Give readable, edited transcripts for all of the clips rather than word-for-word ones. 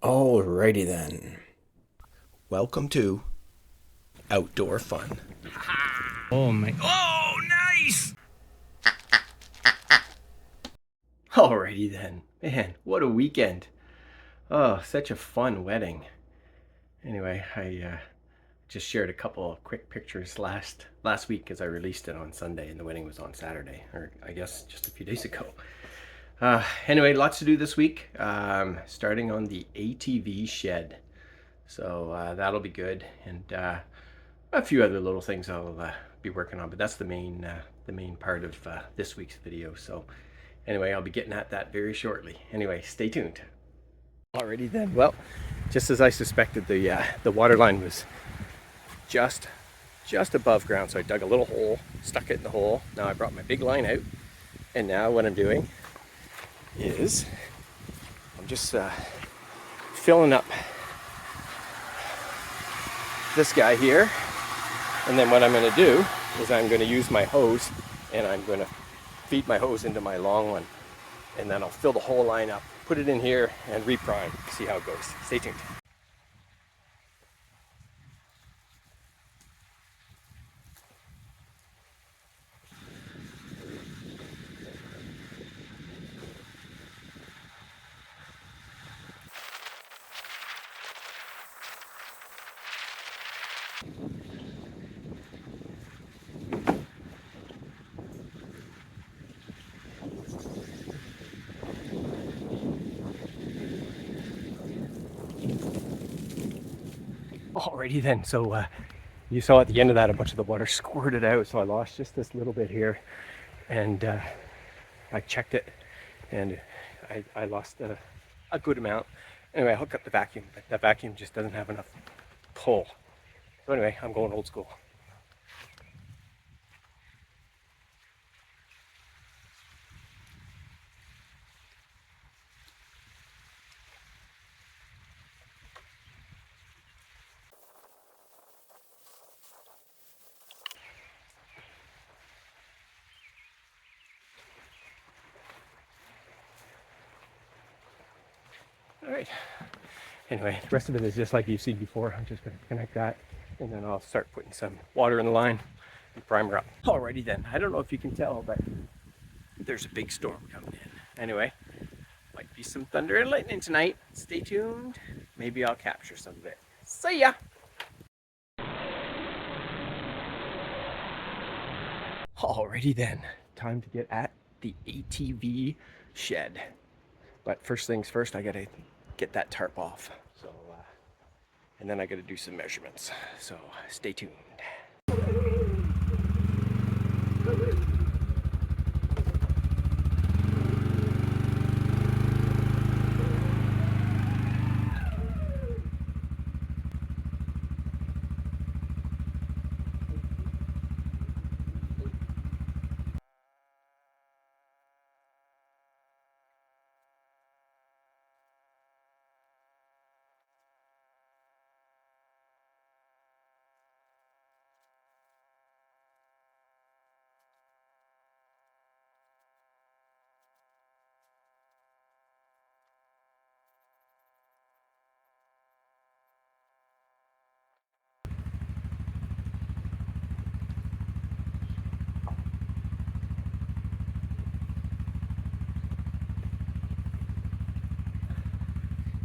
Alrighty then. Welcome to Outdoor Fun. Oh my. Oh, nice! Alrighty then. Man, what a weekend. Oh, such a fun wedding. Anyway, I just shared a couple of quick pictures last week as I released it on Sunday, and the wedding was on Saturday, or I guess just a few days ago. Anyway, lots to do this week. Starting on the ATV shed. So that'll be good. And a few other little things I'll be working on, but that's the main part of this week's video. So anyway, I'll be getting at that very shortly. Anyway, stay tuned. Alrighty then. Well, just as I suspected, the water line was just above ground, so I dug a little hole, stuck it in the hole. Now I brought my big line out, and now what I'm doing is I'm just filling up this guy here. And then what I'm going to do is I'm going to use my hose, and I'm going to feed my hose into my long one. And then I'll fill the whole line up, put it in here, and reprime. See how it goes. Stay tuned. Alrighty then, so you saw at the end of that a bunch of the water squirted out, so I lost just this little bit here, and I checked it, and I lost a good amount. Anyway, I hooked up the vacuum, but the vacuum just doesn't have enough pull. So anyway, I'm going old school. All right. Anyway, the rest of it is just like you've seen before. I'm just going to connect that, and then I'll start putting some water in the line and primer up. Alrighty then. I don't know if you can tell, but there's a big storm coming in. Anyway, might be some thunder and lightning tonight. Stay tuned. Maybe I'll capture some of it. See ya! Alrighty then. Time to get at the ATV shed. But first things first, I gotta get that tarp off. So, and then I gotta do some measurements. So stay tuned.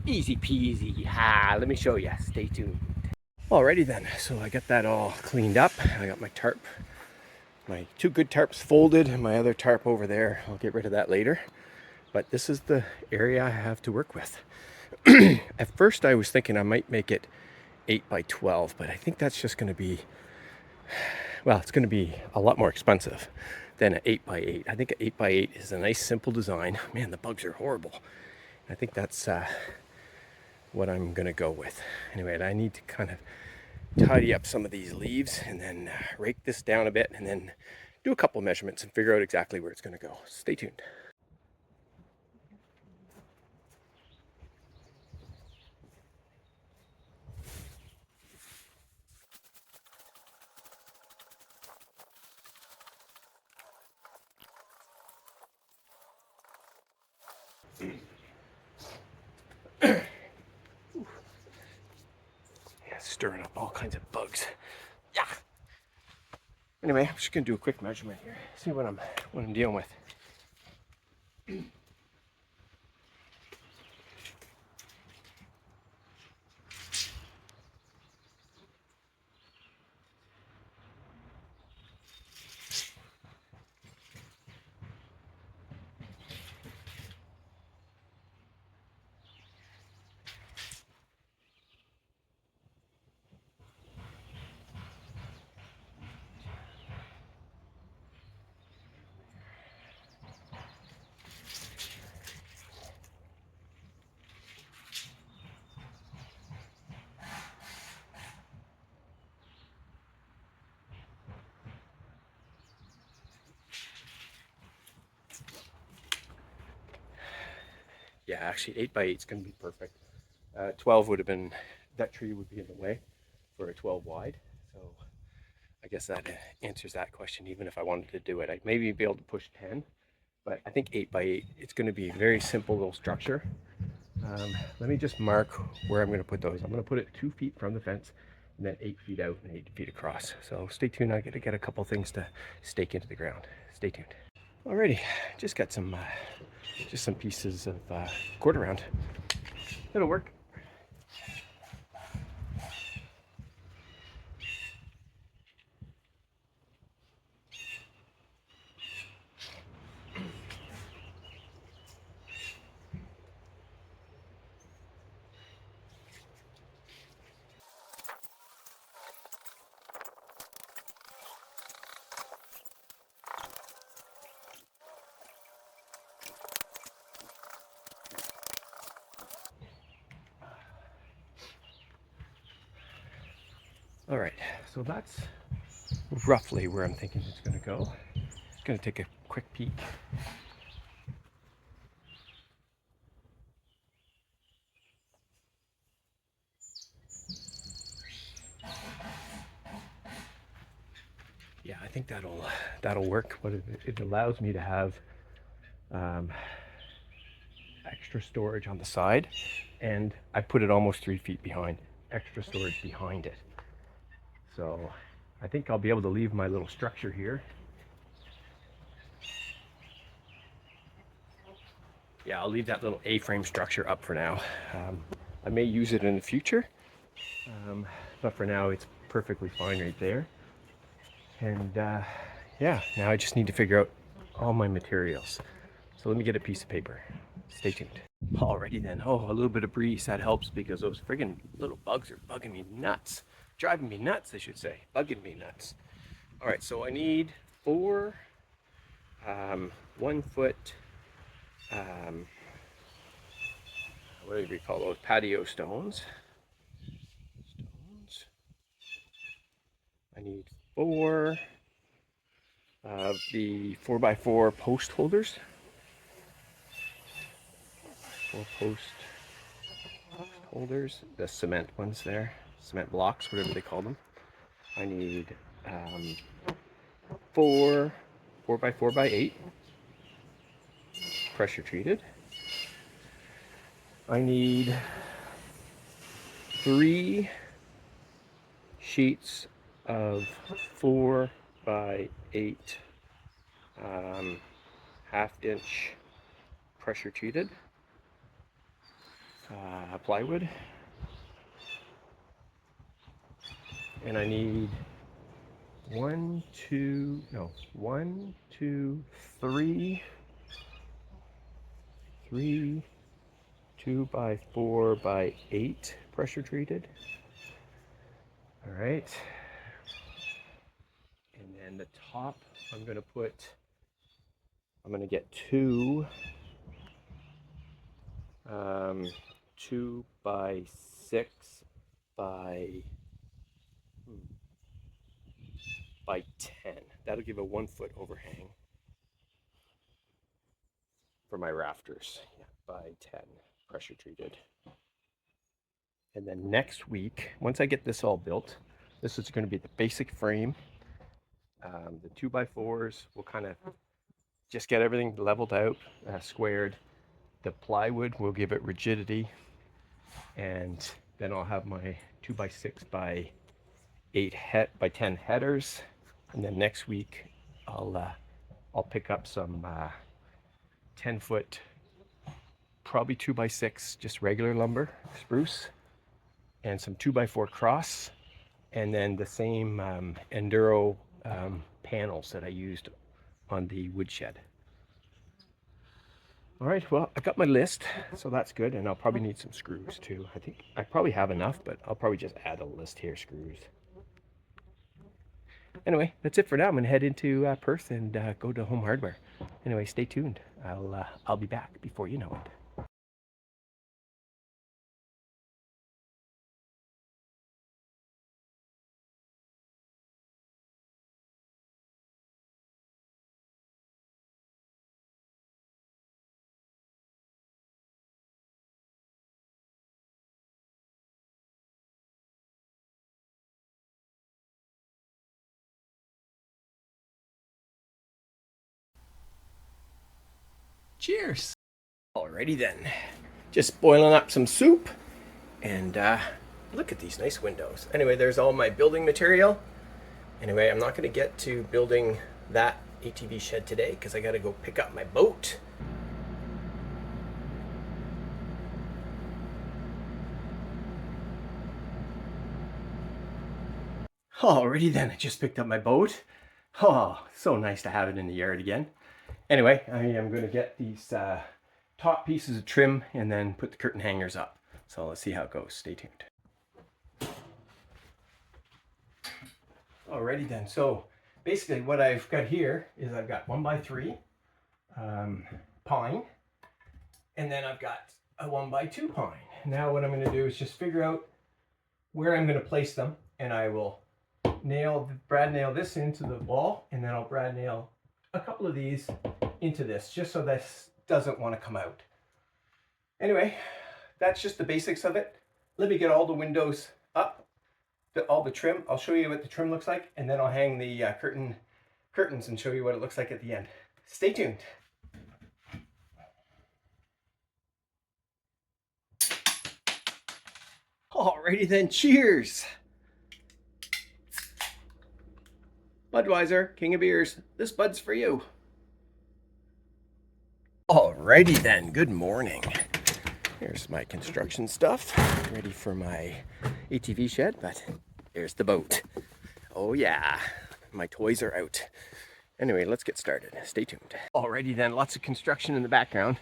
Easy peasy. Let me show you. Stay tuned. Alrighty then, so I got that all cleaned up. I got my tarp, my two good tarps folded, and my other tarp over there. I'll get rid of that later. But this is the area I have to work with. At first I was thinking I might make it 8 by 12, but I think that's just going to be, well, it's going to be a lot more expensive than an 8 by 8. I think an 8 by 8 is a nice simple design. Man, the bugs are horrible. I think that's what I'm gonna go with. Anyway, I need to kind of tidy up some of these leaves and then rake this down a bit and then do a couple measurements and figure out exactly where it's gonna go. Stay tuned. stirring up all kinds of bugs. Yeah. Anyway, I'm just gonna do a quick measurement here. See what I'm dealing with. Yeah, actually 8x8 is going to be perfect. 12 would have been, that tree would be in the way for a 12 wide. So I guess that answers that question. Even if I wanted to do it, I'd maybe be able to push 10, but I think 8x8, it's going to be a very simple little structure. Let me just mark where I'm going to put those. I'm going to put it 2 feet from the fence and then 8 feet out and 8 feet across. So stay tuned. I got to get a couple things to stake into the ground. Stay tuned. Alrighty, just got some pieces of quarter round. It'll work. All right, so that's roughly where I'm thinking it's going to go. Just going to take a quick peek. Yeah, I think that'll work. What it allows me to have extra storage on the side, and I put it almost 3 feet behind. Extra storage behind it. So I think I'll be able to leave my little structure here. Yeah, I'll leave that little A-frame structure up for now. I may use it in the future, but for now it's perfectly fine right there. And yeah, now I just need to figure out all my materials. So let me get a piece of paper. Stay tuned. Alrighty then. Oh, a little bit of breeze, that helps because those friggin' little bugs are bugging me nuts. Driving me nuts, I should say. Bugging me nuts. Alright, so I need 4 1 foot, what do you call those? Patio stones. I need 4 of the 4x4 post holders. 4 post holders, the cement ones there, cement blocks, whatever they call them. I need 4 4x4x8 pressure treated. I need 3 sheets of 4x8 half-inch pressure treated plywood, and I need 3 2x4x8 pressure treated. All right, and then the top I'm going to get 2 2x6 by 10. That'll give a 1 foot overhang for my rafters. Yeah, by 10 pressure treated. And then next week, once I get this all built, this is going to be the basic frame. The 2x4s will kind of just get everything leveled out, squared. The plywood will give it rigidity, and Then I'll have my 2x6 by 10 headers, and then next week I'll pick up some 10-foot, probably 2x6, just regular lumber, spruce, and some 2x4 cross, and then the same enduro panels that I used on the woodshed. All right, well, I got my list, so that's good, and I'll probably need some screws too. I think I probably have enough, but I'll probably just add a list here, screws. Anyway, that's it for now. I'm gonna head into Perth and go to Home Hardware. Anyway, stay tuned. I'll be back before you know it. Cheers. Alrighty then. Just boiling up some soup, and look at these nice windows. Anyway, there's all my building material. Anyway, I'm not going to get to building that ATV shed today because I got to go pick up my boat. Alrighty then, I just picked up my boat. Oh, so nice to have it in the yard again. Anyway, I am going to get these top pieces of trim and then put the curtain hangers up. So let's see how it goes. Stay tuned. Alrighty then, so basically what I've got here is I've got 1x3 pine, and then I've got a 1x2 pine. Now what I'm going to do is just figure out where I'm going to place them, and I will brad nail this into the wall, and then I'll brad nail a couple of these into this, just so this doesn't want to come out. Anyway, that's just the basics of it. Let me get all the windows up, all the trim. I'll show you what the trim looks like, and then I'll hang the curtains and show you what it looks like at the end. Stay tuned. Alrighty then, cheers! Budweiser, king of beers. This bud's for you. Alrighty then, good morning. Here's my construction stuff, ready for my ATV shed, but here's the boat. Oh yeah, my toys are out. Anyway, let's get started. Stay tuned. Alrighty then, lots of construction in the background.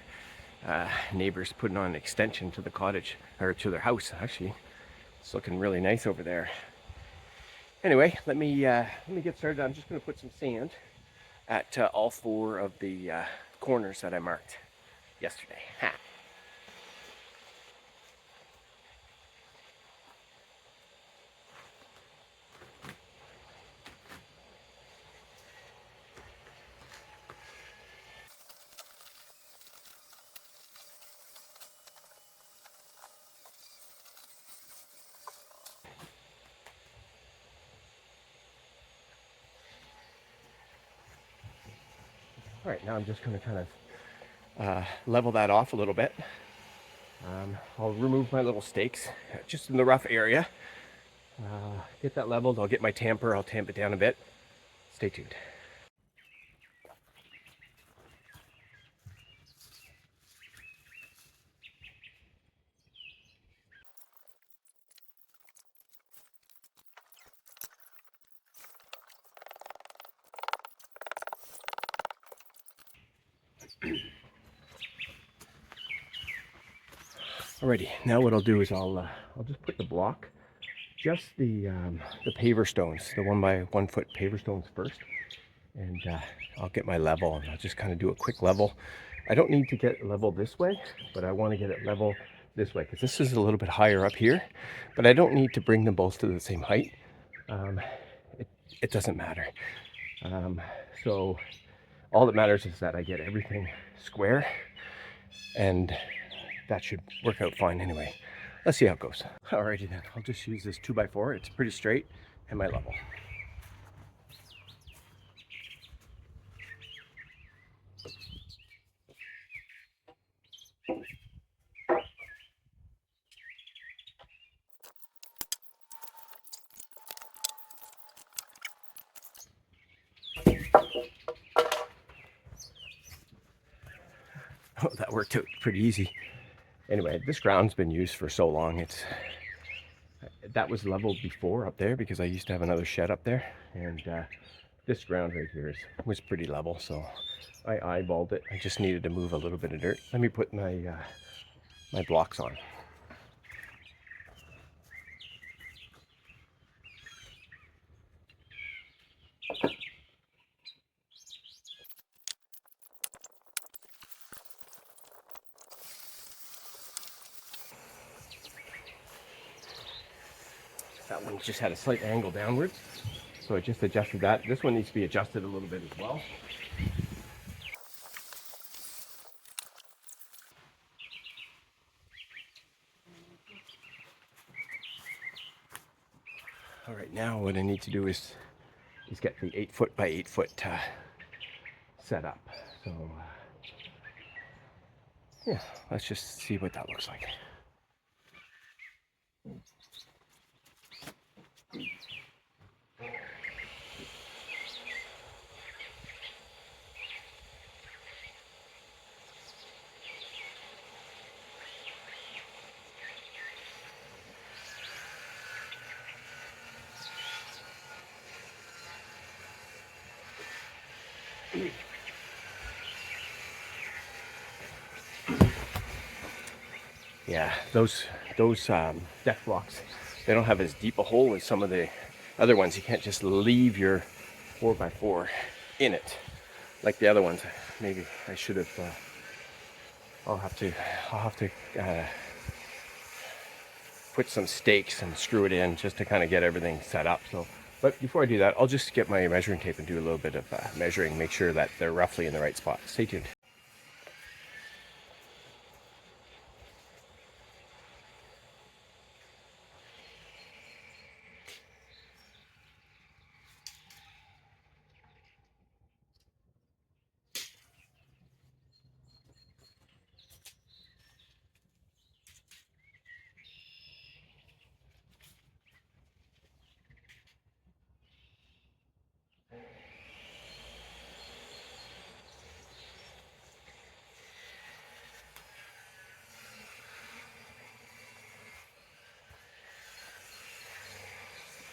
Neighbors putting on an extension to the cottage, or to their house actually. It's looking really nice over there. Anyway, let me get started. I'm just going to put some sand at all 4 of the corners that I marked yesterday. Ha. All right, now I'm just going to kind of level that off a little bit. I'll remove my little stakes just in the rough area. Get that leveled. I'll get my tamper. I'll tamp it down a bit. Stay tuned. Alrighty, now what I'll do is I'll just put the block, just the paver stones, the 1x1 foot paver stones first, and I'll get my level, and I'll just kind of do a quick level. I don't need to get level this way, but I want to get it level this way because this is a little bit higher up here, but I don't need to bring them both to the same height. It doesn't matter. So all that matters is that I get everything square, and that should work out fine anyway. Let's see how it goes. Alrighty then, I'll just use this 2x4. It's pretty straight and my level. So that worked out pretty easy. Anyway, this ground's been used for so long. That was leveled before up there because I used to have another shed up there, and this ground right here was pretty level, so I eyeballed it. I just needed to move a little bit of dirt. Let me put my my blocks on. That one just had a slight angle downwards, so I just adjusted that. This one needs to be adjusted a little bit as well. All right, now what I need to do is get the 8 foot by 8 foot set up. So yeah, let's just see what that looks like. Yeah, those deck blocks, they don't have as deep a hole as some of the other ones. You can't just leave your 4x4 in it like the other ones. Maybe I should have. I'll have to put some stakes and screw it in just to kind of get everything set up. So, but before I do that, I'll just get my measuring tape and do a little bit of measuring, make sure that they're roughly in the right spot. Stay tuned.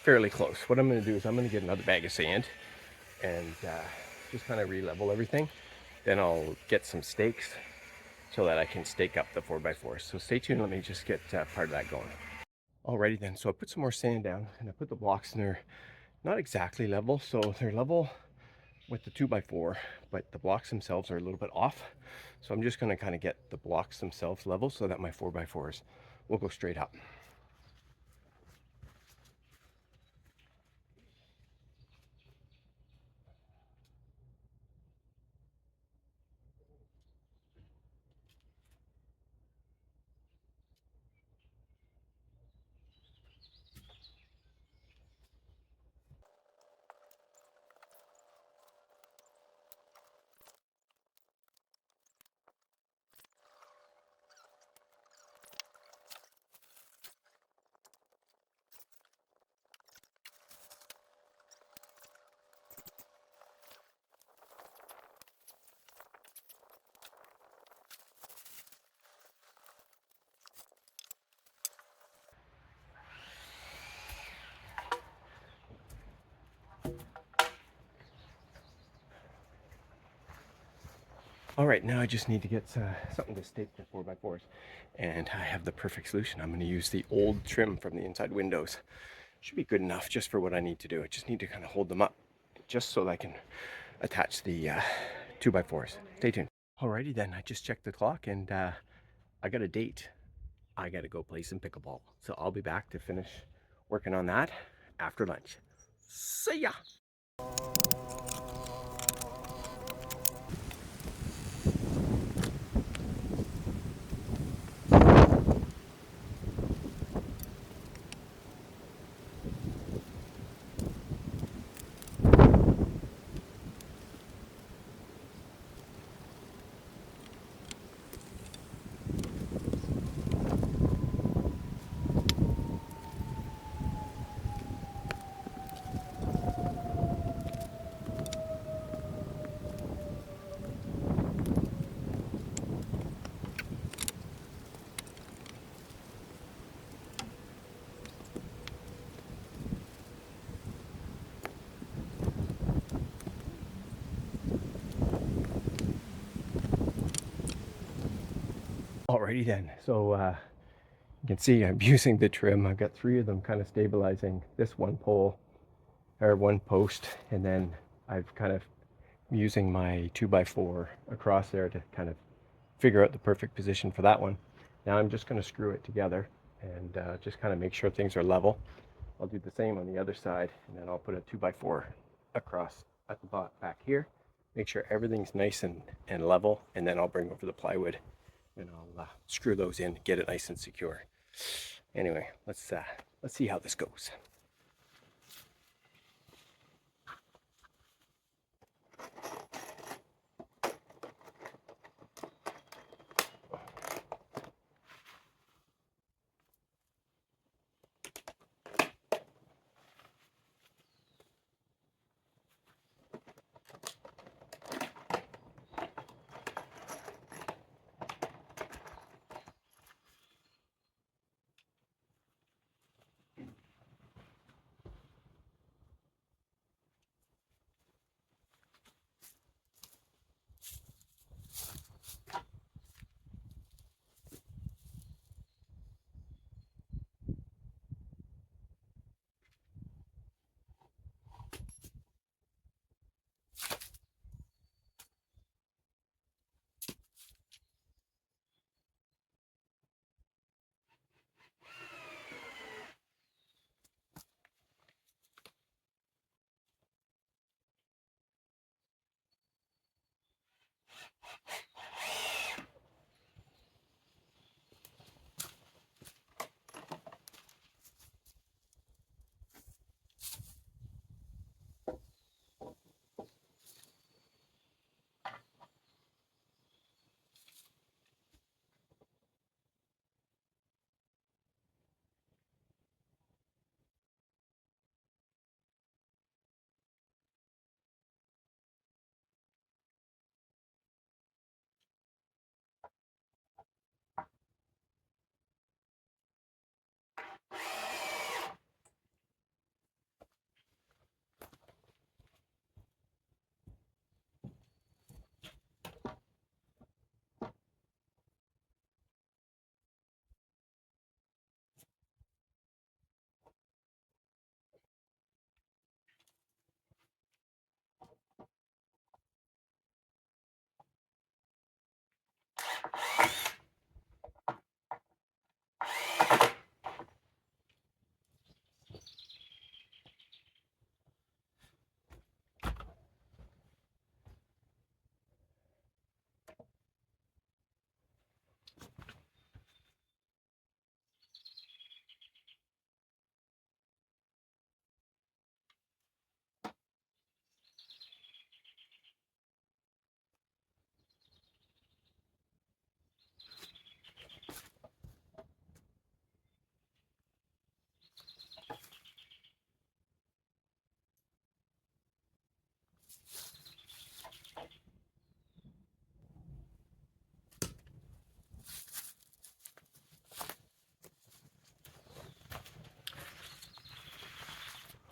Fairly close. What I'm going to do is I'm going to get another bag of sand and just kind of re-level everything. Then I'll get some stakes so that I can stake up the 4x4. So stay tuned. Let me just get part of that going. Alrighty then. So I put some more sand down and I put the blocks in there, not exactly level. So they're level with the 2x4, but the blocks themselves are a little bit off. So I'm just going to kind of get the blocks themselves level so that my 4x4s will go straight up. All right, now I just need to get something to stake the 4x4s, and I have the perfect solution. I'm going to use the old trim from the inside windows. Should be good enough just for what I need to do. I just need to kind of hold them up just so that I can attach the 2x4s. Stay tuned. Alrighty then, I just checked the clock and I got a date. I got to go play some pickleball. So I'll be back to finish working on that after lunch. See ya! Alrighty then. So you can see I'm using the trim. I've got 3 of them kind of stabilizing this one pole or one post, and then I've kind of using my 2x4 across there to kind of figure out the perfect position for that one. Now I'm just going to screw it together and just kind of make sure things are level. I'll do the same on the other side, and then I'll put a 2x4 across at the back here. Make sure everything's nice and level, and then I'll bring over the plywood and I'll screw those in, get it nice and secure. Anyway, let's see how this goes.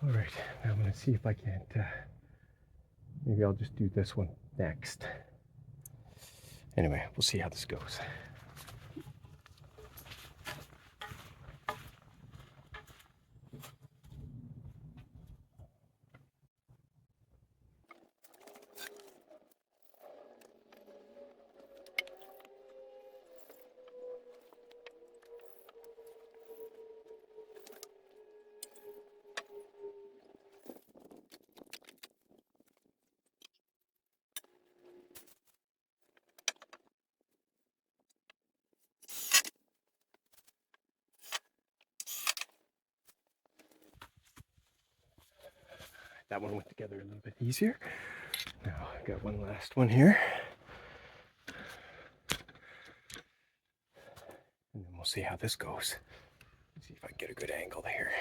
All right, now I'm going to see if I can't, maybe I'll just do this one next. Anyway, we'll see how this goes. That one went together a little bit easier. Now I've got one last one here. And then we'll see how this goes. See if I can get a good angle here.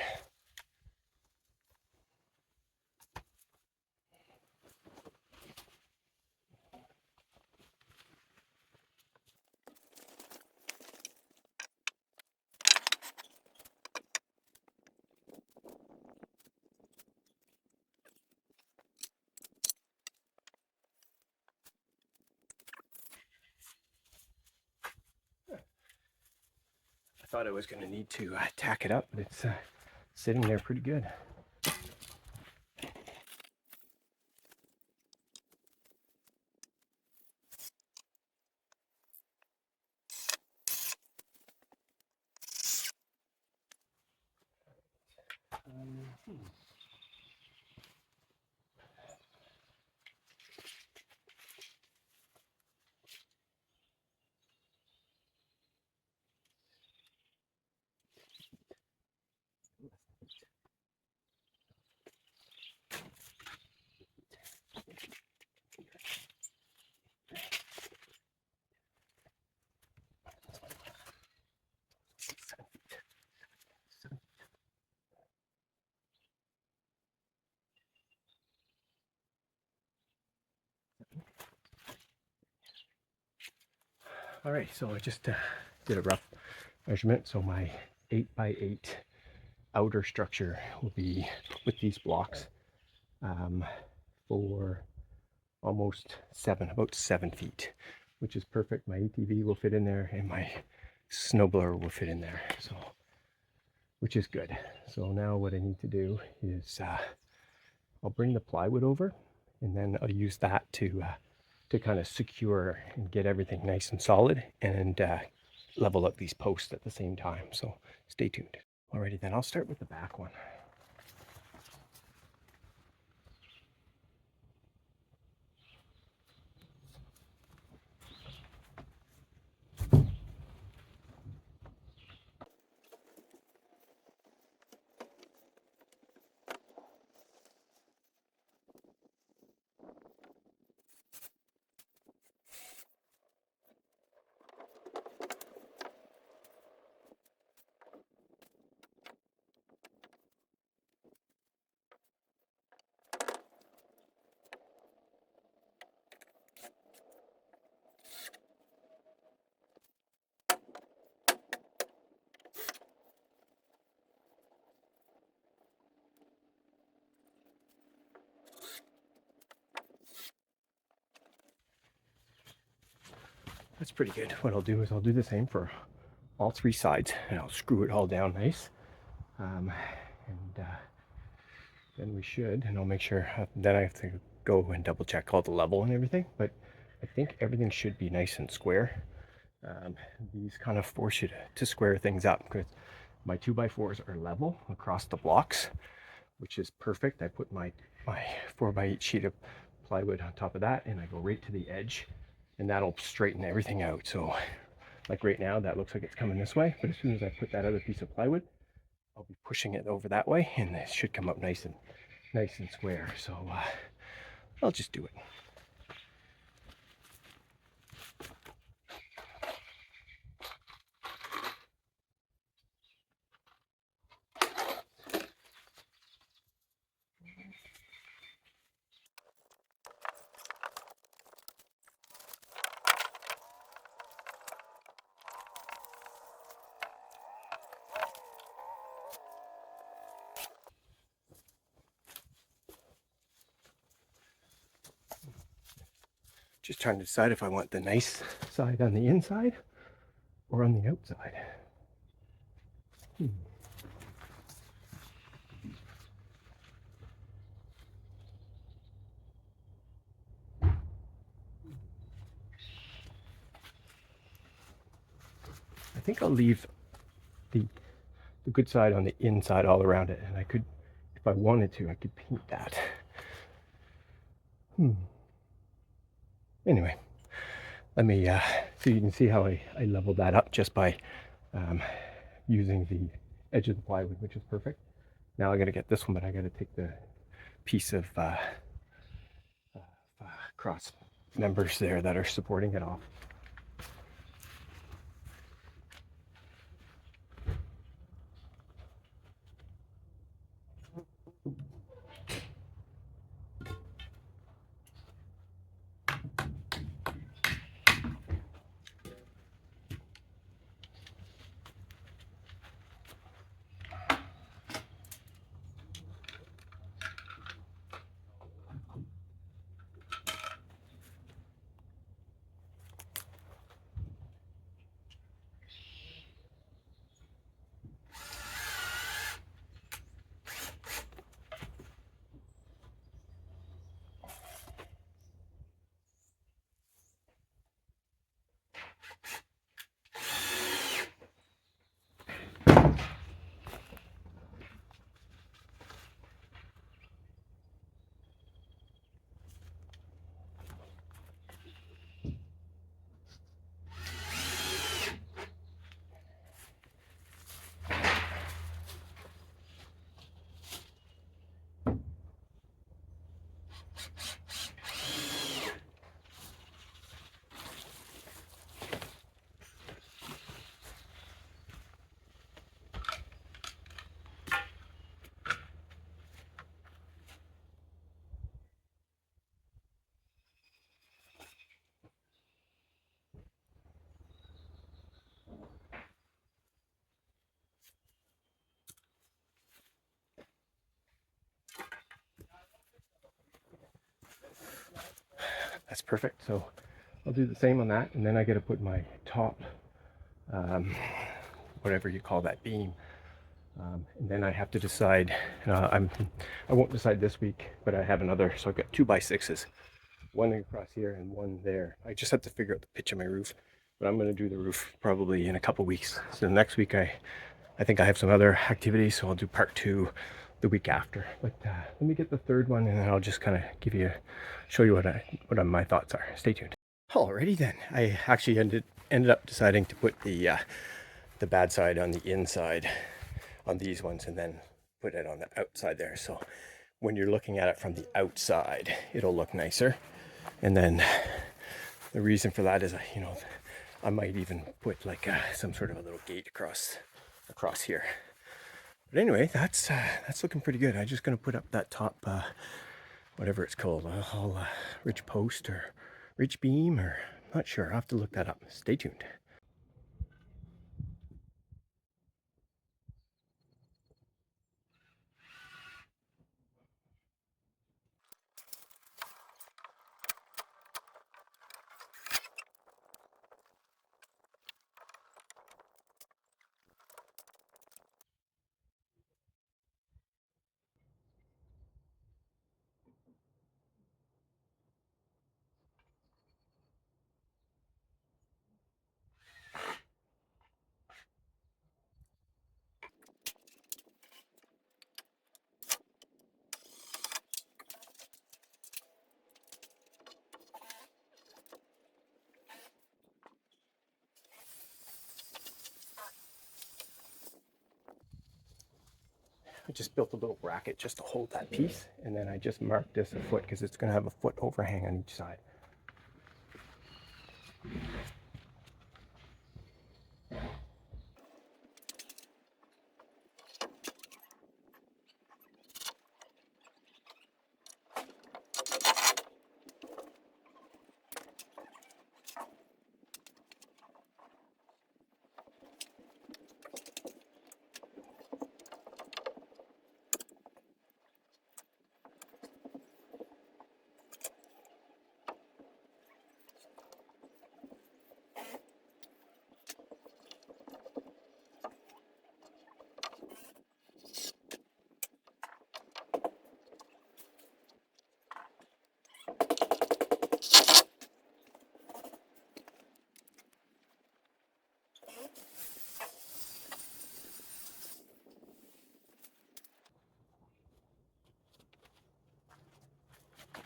thought I was going to need to tack it up, but it's sitting there pretty good. All right, so I just did a rough measurement. So my 8x8 outer structure will be with these blocks for almost about 7 feet, which is perfect. My ATV will fit in there and my snowblower will fit in there, so which is good. So now what I need to do is I'll bring the plywood over, and then I'll use that to kind of secure and get everything nice and solid, and level up these posts at the same time. So stay tuned. Alrighty then, I'll start with the back one. That's pretty good. What I'll do is I'll do the same for all 3 sides, and I'll screw it all down nice. Then we should, and I'll make sure, then I have to go and double check all the level and everything, but I think everything should be nice and square. These kind of force you to square things up, because my 2x4s are level across the blocks, which is perfect. I put my 4x8 sheet of plywood on top of that, and I go right to the edge, and that'll straighten everything out. So like right now, that looks like it's coming this way, but as soon as I put that other piece of plywood, I'll be pushing it over that way, and it should come up nice and square. So I'll just do it. Just trying to decide if I want the nice side on the inside or on the outside. I think I'll leave the good side on the inside all around it, and I could, if I wanted to, I could paint that. Anyway, let me so you can see how I leveled that up just by using the edge of the plywood, which is perfect. Now I got to get this one, but I got to take the piece of cross members there that are supporting it off. that's perfect. So I'll do the same on that, and then I got to put my top, whatever you call that beam, and then I have to decide. I won't decide this week, but I have another. So I've got 2x6s, one across here and one there. I just have to figure out the pitch of my roof, but I'm going to do the roof probably in a couple weeks. So next week I think I have some other activities, so I'll do part 2 the week after. But let me get the third one, and then I'll just kind of show you what my thoughts are. Stay tuned. Alrighty then, I actually ended up deciding to put the bad side on the inside on these ones, and then put it on the outside there. So when you're looking at it from the outside, it'll look nicer. And then the reason for that is, I might even put like some sort of a little gate across here. But anyway, that's looking pretty good. I'm just gonna put up that top, whatever it's called, ridge post or ridge beam, or I'm not sure. I'll have to look that up. Stay tuned. I just built a little bracket just to hold that piece, and then I just marked this a foot because it's going to have a foot overhang on each side.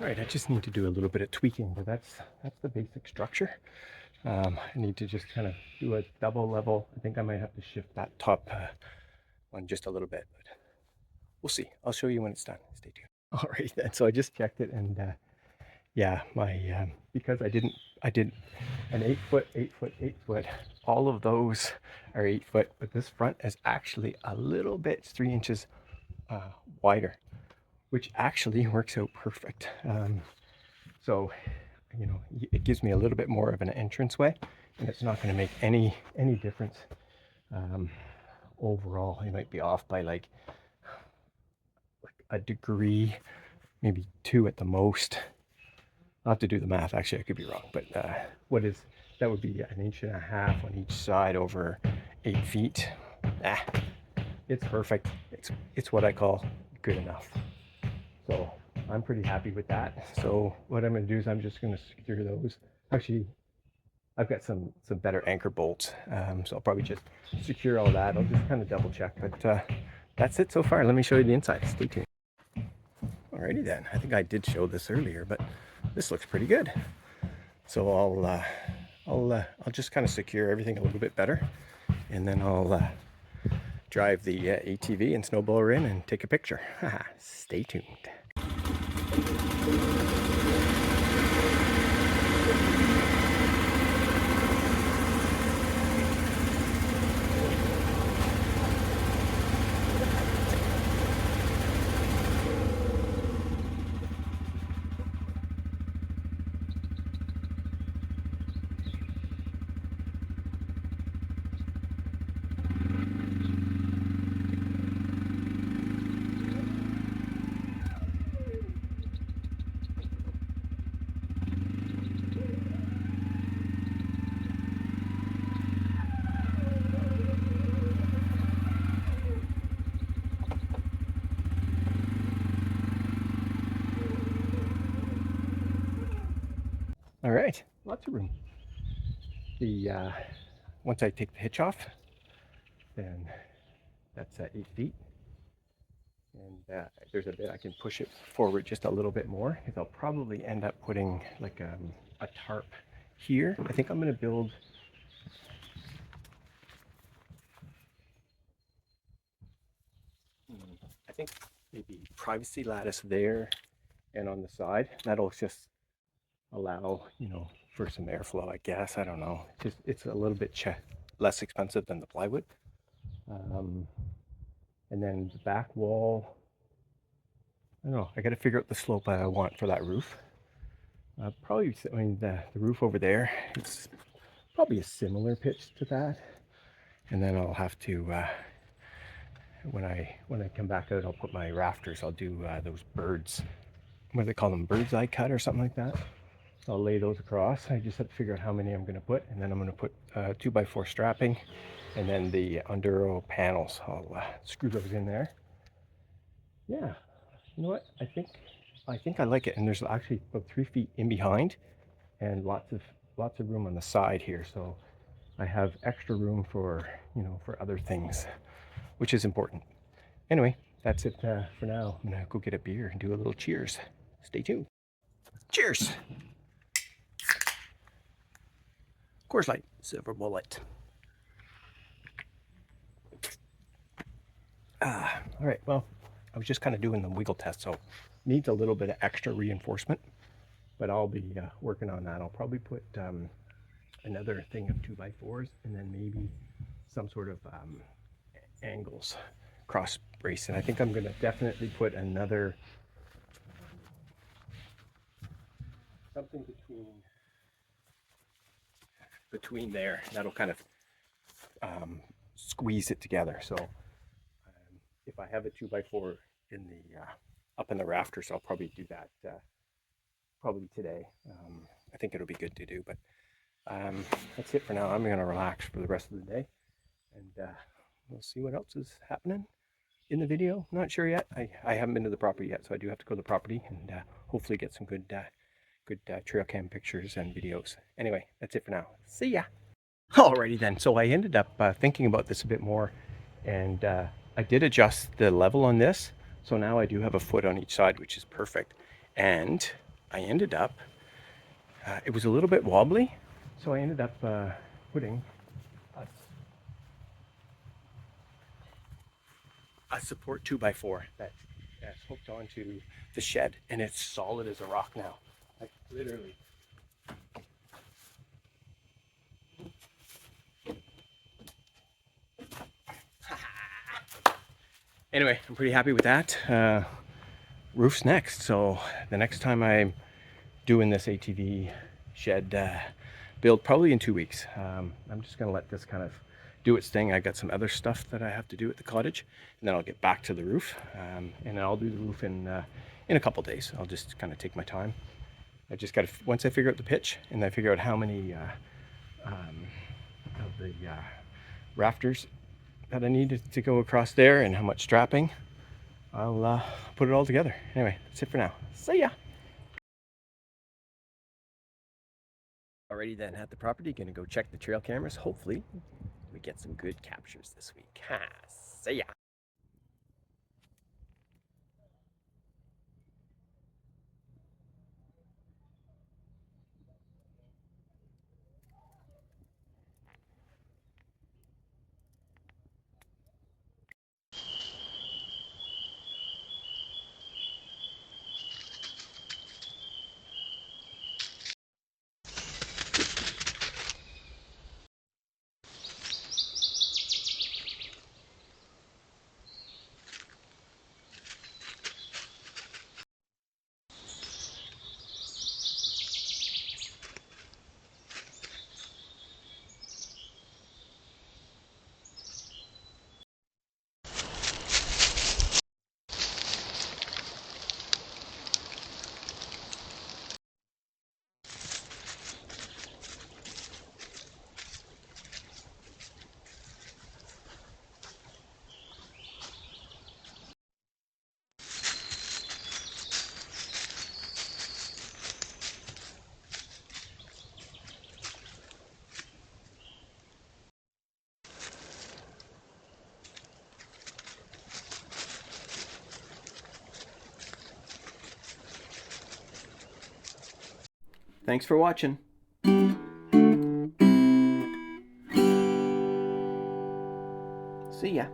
All right, I just need to do a little bit of tweaking, but that's the basic structure. I need to just kind of do a double level. I think I might have to shift that top one just a little bit, but we'll see. I'll show you when it's done. Stay tuned. All right then, so I just checked it, and yeah, my because I did an 8 foot, 8 foot, 8 foot. All of those are 8 foot, but this front is actually a little bit, it's 3 inches wider, which actually works out perfect. So, it gives me a little bit more of an entranceway, and it's not going to make any difference overall. It might be off by like a degree, maybe 2 at the most. I'll have to do the math. Actually, I could be wrong, but that would be 1.5 inches on each side over 8 feet. It's perfect. It's what I call good enough. So I'm pretty happy with that. So what I'm going to do is I'm just going to secure those. Actually, I've got some better anchor bolts, so I'll probably just secure all that. I'll just kind of double check, but that's it so far. Let me show you the inside. Stay tuned. Alrighty then. I think I did show this earlier, but this looks pretty good. So I'll just kind of secure everything a little bit better, and then I'll drive the ATV and snowblower in and take a picture. Stay tuned. All right, lots of room. The once I take the hitch off, then that's 8 feet. And there's a bit I can push it forward just a little bit more, because I'll probably end up putting like a tarp here. I think I'm going to build I think maybe privacy lattice there and on the side. That'll just allow, for some airflow, I guess. I don't know. It's a little bit less expensive than the plywood. And then the back wall, I don't know. I got to figure out the slope I want for that roof. Probably, I mean, the roof over there, it's probably a similar pitch to that. And then I'll have to, when I come back out, I'll put my rafters. I'll do those birds. What do they call them? Bird's eye cut or something like that. So I'll lay those across. I just have to figure out how many I'm going to put, and then I'm going to put 2x4 strapping, and then the Enduro panels. I'll screw those in there. Yeah, you know what? I think I like it. And there's actually about 3 feet in behind, and lots of room on the side here. So I have extra room for for other things, which is important. Anyway, that's it for now. I'm gonna go get a beer and do a little cheers. Stay tuned. Cheers. Coors Light, Silver Bullet. All right, well, I was just kind of doing the wiggle test, so needs a little bit of extra reinforcement, but I'll be working on that. I'll probably put another thing of 2x4s, and then maybe some sort of angles, cross brace. And I think I'm going to definitely put another something between there. That'll kind of squeeze it together. So if I have a 2x4 in the up in the rafters, I'll probably do that probably today. I think it'll be good to do, but that's it for now. I'm going to relax for the rest of the day, and we'll see what else is happening in the video. Not sure yet. I haven't been to the property yet, so I do have to go to the property and hopefully get some good trail cam pictures and videos. Anyway, that's it for now. See ya. Alrighty then. So I ended up thinking about this a bit more, and I did adjust the level on this. So now I do have a foot on each side, which is perfect. And I ended up, it was a little bit wobbly, so I ended up putting a support 2x4 that's hooked onto the shed, and it's solid as a rock now. Like literally. Anyway, I'm pretty happy with that. Roof's next, so the next time I'm doing this ATV shed build, probably in 2 weeks. I'm just gonna let this kind of do its thing. I got some other stuff that I have to do at the cottage, and then I'll get back to the roof, and I'll do the roof in a couple days. I'll just kind of take my time. I just got to, once I figure out the pitch and I figure out how many of the rafters that I need to go across there and how much strapping, I'll put it all together. Anyway, that's it for now. See ya. Alrighty then, at the property, gonna go check the trail cameras. Hopefully we get some good captures this week. See ya. Thanks for watching. See ya.